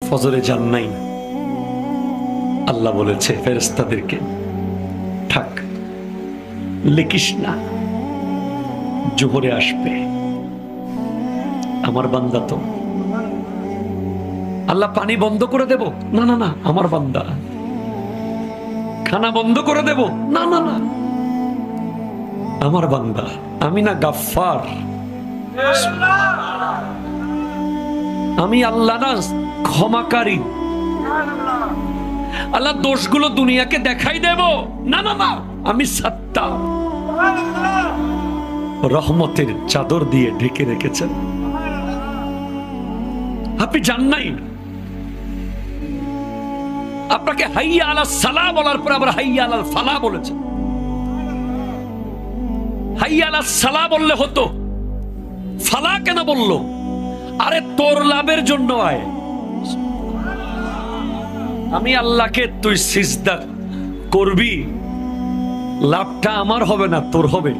ফজরে যান নাই, আল্লাহ বলেছে ফেরেশতাদেরকে থাক, লিখিস না, জোহরে আসবে। আমার বান্দা তো, আল্লাহ পানি বন্ধ করে দেব, না না না, আমার বান্দা। খানা বন্ধ করে দেব, না না না, আমার বান্দা। আমি না গাফফার, আমি আল্লাহ না ক্ষমাকারী। আল্লাহ দোষগুলো দুনিয়াকে দেখাই দেব, না না না, আমি সাত্তার। রহমতের চাদর দিয়ে ঢেকে রেখেছেন। আপনি জান নাই, আপনাকে হাইয়া আলাস সালাহ বলার পর আবার হাইয়া আলাল ফালাহ বলেছেন। হাইয়া আলাস সালাহ বললে হতো, ফালাহ কেন বলল? আরে তোর লাভের জন্য আয়। আমি আল্লাহকে তুই সিজদা করবি, লাভটা আমার হবে না, তোর হবে।